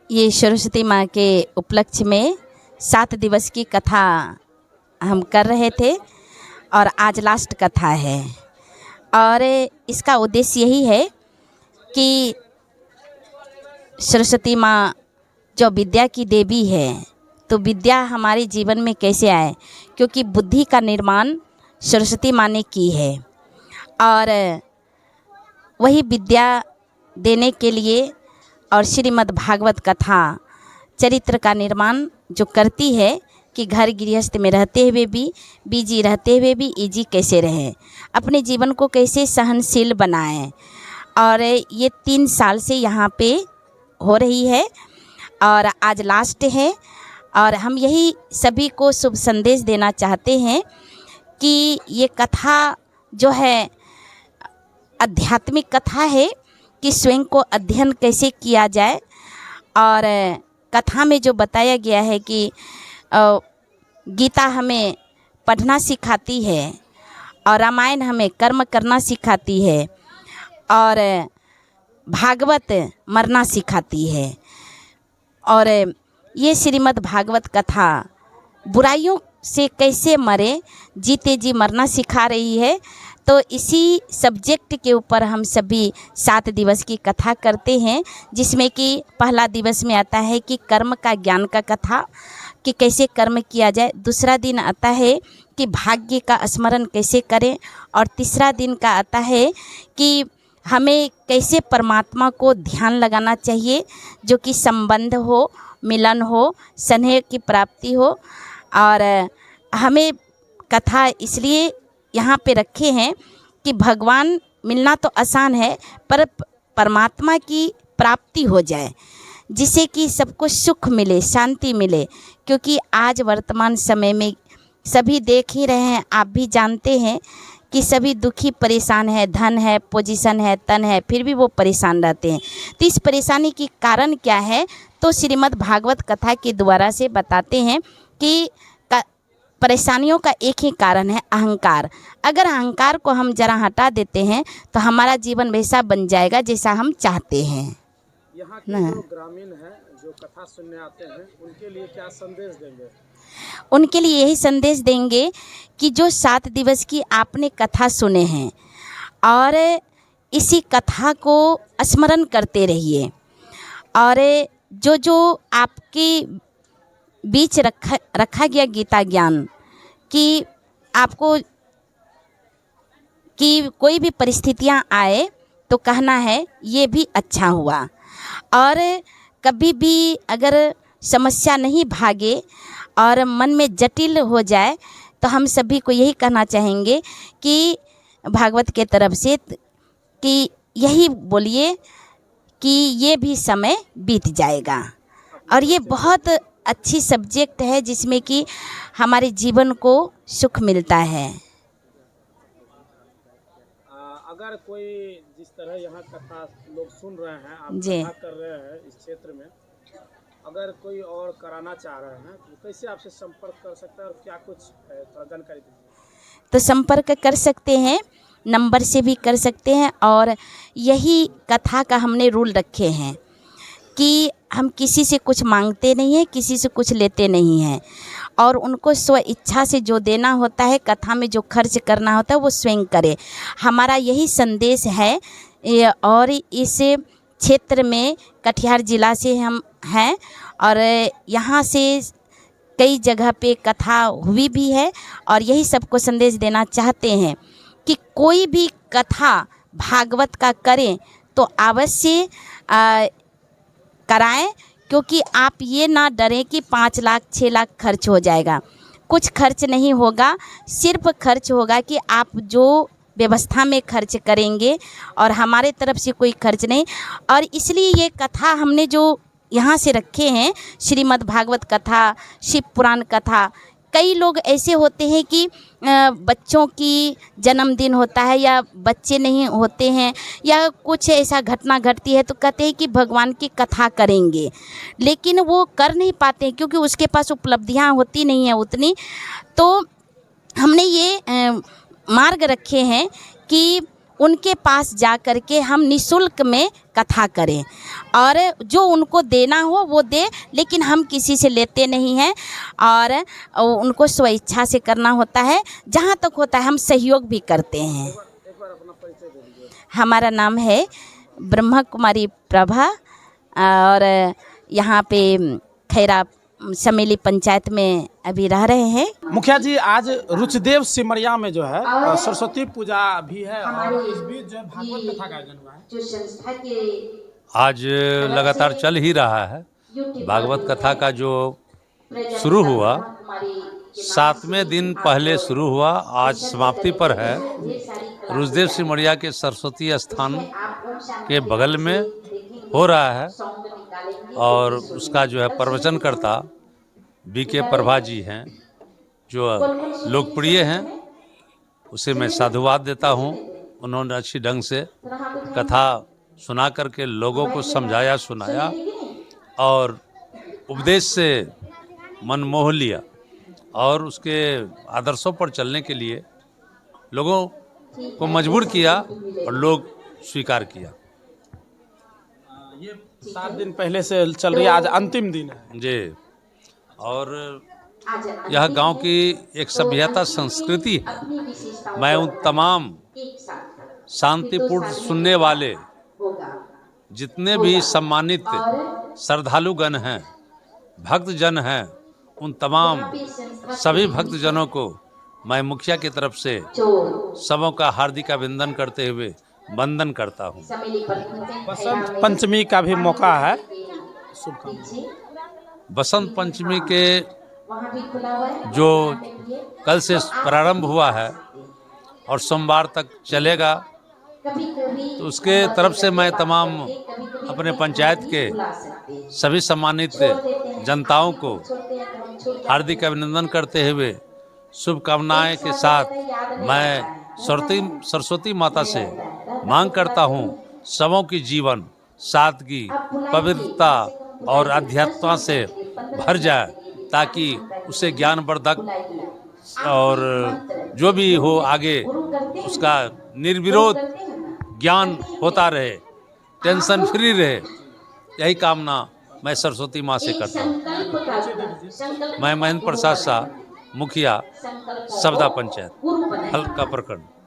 ये सरस्वती माँ के उपलक्ष्य में 7 दिवस की कथा हम कर रहे थे और आज लास्ट कथा है। और इसका उद्देश्य यही है कि सरस्वती माँ जो विद्या की देवी है, तो विद्या हमारे जीवन में कैसे आए, क्योंकि बुद्धि का निर्माण सरस्वती माँ ने की है। और वही विद्या देने के लिए और श्रीमद् भागवत कथा चरित्र का निर्माण जो करती है कि घर गृहस्थ में रहते हुए भी, बिजी रहते हुए भी इजी कैसे रहें, अपने जीवन को कैसे सहनशील बनाएं। और ये 3 साल से यहाँ पे हो रही है और आज लास्ट है। और हम यही सभी को शुभ संदेश देना चाहते हैं कि ये कथा जो है आध्यात्मिक कथा है कि स्वयं को अध्ययन कैसे किया जाए। और कथा में जो बताया गया है कि गीता हमें पढ़ना सिखाती है और रामायण हमें कर्म करना सिखाती है और भागवत मरना सिखाती है। और ये श्रीमद् भागवत कथा बुराइयों से कैसे मरे, जीते जी मरना सिखा रही है। तो इसी सब्जेक्ट के ऊपर हम सभी 7 दिवस की कथा करते हैं, जिसमें कि पहला दिवस में आता है कि कर्म का ज्ञान का कथा कि कैसे कर्म किया जाए। दूसरा दिन आता है कि भाग्य का स्मरण कैसे करें। और तीसरा दिन का आता है कि हमें कैसे परमात्मा को ध्यान लगाना चाहिए, जो कि संबंध हो, मिलन हो, स्नेह की प्राप्ति हो। और हमें कथा इसलिए यहाँ पे रखे हैं कि भगवान मिलना तो आसान है, पर परमात्मा की प्राप्ति हो जाए, जिससे कि सबको सुख मिले, शांति मिले। क्योंकि आज वर्तमान समय में सभी देख ही रहे हैं, आप भी जानते हैं कि सभी दुखी परेशान है, धन है, पोजीशन है, तन है, फिर भी वो परेशान रहते हैं। तो इस परेशानी की कारण क्या है, तो श्रीमद् भागवत कथा के द्वारा से बताते हैं कि परेशानियों का एक ही कारण है, अहंकार। अगर अहंकार को हम जरा हटा देते हैं तो हमारा जीवन वैसा बन जाएगा जैसा हम चाहते हैं। यहाँ के जो ग्रामीण हैं जो कथा सुनने आते हैं, उनके लिए क्या संदेश देंगे? उनके लिए यही संदेश देंगे कि जो 7 दिवस की आपने कथा सुने हैं और इसी कथा को स्मरण करते रहिए। और जो आपकी बीच रखा गया गीता ज्ञान कि आपको कि कोई भी परिस्थितियां आए तो कहना है ये भी अच्छा हुआ। और कभी भी अगर समस्या नहीं भागे और मन में जटिल हो जाए तो हम सभी को यही कहना चाहेंगे कि भागवत के तरफ से कि यही बोलिए कि ये भी समय बीत जाएगा। और ये बहुत अच्छी सब्जेक्ट है जिसमें कि हमारे जीवन को सुख मिलता है। अगर कोई जिस तरह यहाँ कथा लोग सुन रहे हैं, आप जी कथा कर रहे हैं इस क्षेत्र में, अगर कोई और कराना चाह रहे हैं तो कैसे आपसे संपर्क कर सकता है और क्या कुछ है, थोड़ा जानकारी दीजिए। तो संपर्क कर सकते हैं, नंबर से भी कर सकते हैं। और यही कथा का हमने रूल रखे हैं कि हम किसी से कुछ मांगते नहीं हैं, किसी से कुछ लेते नहीं हैं। और उनको स्व इच्छा से जो देना होता है, कथा में जो खर्च करना होता है, वो स्वयं करे। हमारा यही संदेश है। और इस क्षेत्र में कटिहार ज़िला से हम हैं और यहाँ से कई जगह पे कथा हुई भी है। और यही सबको संदेश देना चाहते हैं कि कोई भी कथा भागवत का करें तो अवश्य कराएं। क्योंकि आप ये ना डरें कि 5 लाख 6 लाख खर्च हो जाएगा। कुछ खर्च नहीं होगा, सिर्फ खर्च होगा कि आप जो व्यवस्था में खर्च करेंगे और हमारे तरफ से कोई खर्च नहीं। और इसलिए ये कथा हमने जो यहाँ से रखे हैं, श्रीमद् भागवत कथा, शिव पुराण कथा। कई लोग ऐसे होते हैं कि बच्चों की जन्मदिन होता है या बच्चे नहीं होते हैं या कुछ ऐसा घटना घटती है तो कहते हैं कि भगवान की कथा करेंगे, लेकिन वो कर नहीं पाते हैं क्योंकि उसके पास उपलब्धियां होती नहीं है उतनी। तो हमने ये मार्ग रखे हैं कि उनके पास जा कर के हम निःशुल्क में कथा करें, और जो उनको देना हो वो दे, लेकिन हम किसी से लेते नहीं हैं, और उनको स्वेच्छा से करना होता है। जहाँ तक होता है हम सहयोग भी करते हैं। एक बार अपना परिचय दे दीजिए। हमारा नाम है ब्रह्मा कुमारी प्रभा, और यहाँ पे खैरा समेली पंचायत में अभी रह रहे हैं। मुखिया जी, आज रुचदेव सिमरिया में जो है सरस्वती पूजा भी है, और इस बीच जो है भागवत कथा का आयोजन हुआ है। जो संस्था के आज लगातार चल ही रहा है। भागवत कथा का जो शुरू हुआ 7वें दिन पहले शुरू हुआ, आज समाप्ति पर है। रुचदेव सिमरिया के सरस्वती स्थान के बगल में हो रहा है, और उसका जो है प्रवचनकर्ता बीके प्रभा जी हैं, जो लोकप्रिय हैं। उसे मैं साधुवाद देता हूँ। उन्होंने अच्छी ढंग से कथा सुना करके लोगों को समझाया, सुनाया, और उपदेश से मन मोह लिया, और उसके आदर्शों पर चलने के लिए लोगों को मजबूर किया, और लोग स्वीकार किया। ये 7 दिन पहले से चल रही है, आज अंतिम दिन है जी। और यह गांव की एक सभ्यता संस्कृति है। मैं उन तमाम शांतिपूर्ण सुनने वाले जितने भी सम्मानित श्रद्धालुगण हैं, भक्तजन हैं, उन तमाम सभी भक्तजनों को मैं मुखिया की तरफ से सबों का हार्दिक अभिनंदन करते हुए वंदन करता हूँ। बसंत पंचमी का भी मौका है। बसंत पंचमी के जो कल से प्रारंभ हुआ है और सोमवार तक चलेगा, तो उसके तरफ से मैं तमाम अपने पंचायत के सभी सम्मानित जनताओं को हार्दिक अभिनंदन करते हुए शुभकामनाएं के साथ मैं सरस्वती माता से मांग करता हूँ, सबों की जीवन सादगी, पवित्रता और अध्यात्मता से भर जाए, ताकि उसे ज्ञानवर्धक और जो भी हो आगे उसका निर्विरोध ज्ञान होता रहे, टेंशन फ्री रहे। यही कामना मैं सरस्वती माँ से करता हूँ। मैं महेंद्र प्रसाद शाह, मुखिया सबदा पंचायत, हल्का प्रखंड।